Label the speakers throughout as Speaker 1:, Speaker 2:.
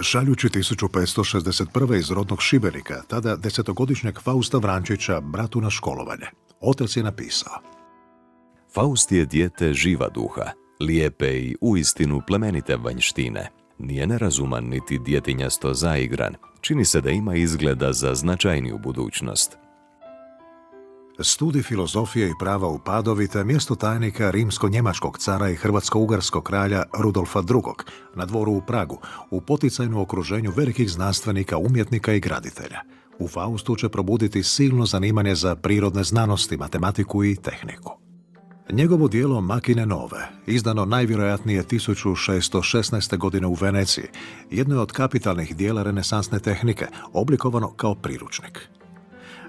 Speaker 1: Šaljući 1561. iz rodnog Šibenika, tada 10-godišnjeg Fausta Vrančića, bratu na školovanje, otac je napisao:
Speaker 2: Faust je dijete živa duha, lijepe i uistinu plemenite vanjštine. Nije nerazuman niti djetinjasto zaigran. Čini se da ima izgleda za značajniju budućnost.
Speaker 1: Studij filozofije i prava u Padovi te mjesto tajnika rimsko-njemačkog cara i hrvatsko-ugarskog kralja Rudolfa II. Na dvoru u Pragu, u poticajnom okruženju velikih znanstvenika, umjetnika i graditelja. U Faustu će probuditi silno zanimanje za prirodne znanosti, matematiku i tehniku. Njegovo djelo Makine nove, izdano najvjerojatnije 1616. godine u Veneciji, jedno je od kapitalnih dijela renesansne tehnike, oblikovano kao priručnik.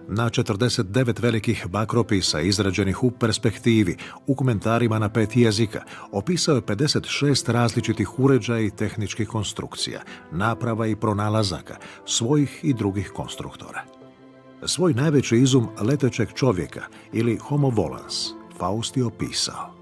Speaker 1: Na 49 velikih bakropisa izrađenih u perspektivi, u komentarima na 5 jezika, opisao je 56 različitih uređaja i tehničkih konstrukcija, naprava i pronalazaka, svojih i drugih konstruktora. Svoj najveći izum letećeg čovjeka ili homo volans Faust je opisao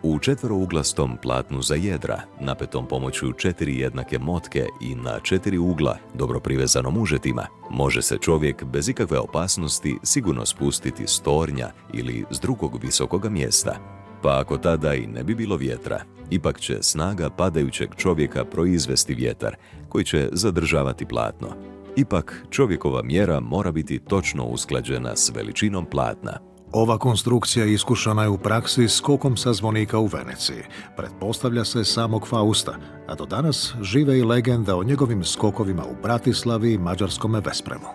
Speaker 2: u četvorouglastom platnu za jedra, napetom pomoću 4 jednake motke i na 4 ugla, dobro privezanom užetima, može se čovjek bez ikakve opasnosti sigurno spustiti s tornja ili s drugog visokoga mjesta. Pa ako tada i ne bi bilo vjetra, ipak će snaga padajućeg čovjeka proizvesti vjetar koji će zadržavati platno. Ipak čovjekova mjera mora biti točno usklađena s veličinom platna.
Speaker 1: Ova konstrukcija iskušana je u praksi skokom sa zvonika u Veneciji. Pretpostavlja se samog Fausta, a do danas žive i legenda o njegovim skokovima u Bratislavi i mađarskome Vespremu.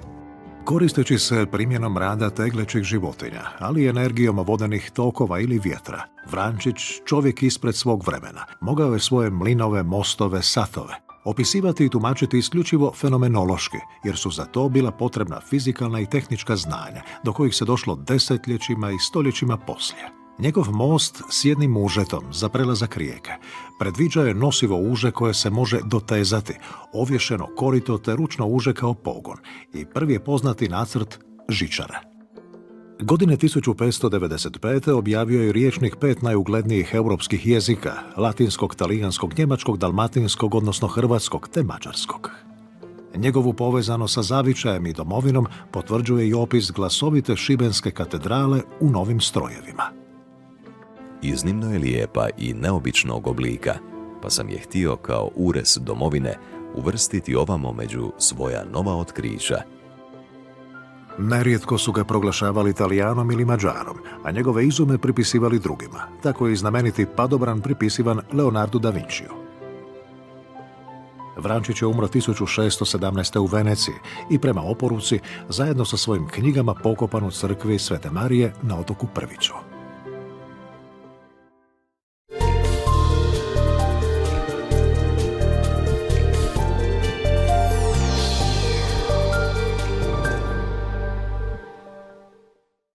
Speaker 1: Koristeći se primjenom rada teglećih životinja, ali i energijom vodenih tokova ili vjetra, Vrančić, čovjek ispred svog vremena, mogao je svoje mlinove, mostove, satove opisivati i tumačiti isključivo fenomenološki, jer su za to bila potrebna fizikalna i tehnička znanja, do kojih se došlo desetljećima i stoljećima poslije. Njegov most s jednim užetom za prelazak rijeke predviđao je nosivo uže koje se može dotezati, ovješeno korito te ručno uže kao pogon i prvi je poznati nacrt žičara. Godine 1595. objavio je rječnik 5 najuglednijih europskih jezika, latinskog, talijanskog, njemačkog, dalmatinskog, odnosno hrvatskog te mađarskog. Njegovu povezanost sa zavičajem i domovinom potvrđuje i opis glasovite šibenske katedrale u novim strojevima.
Speaker 2: Iznimno je lijepa i neobičnog oblika, pa sam je htio kao urez domovine uvrstiti ovamo među svoja nova otkrića.
Speaker 1: Nerijetko su ga proglašavali Italijanom ili Mađarom, a njegove izume pripisivali drugima. Tako je i znameniti padobran pripisivan Leonardu da Vinciju. Vrančić je umro 1617. u Veneciji i prema oporuci zajedno sa svojim knjigama pokopan u crkvi Svete Marije na otoku Prviću.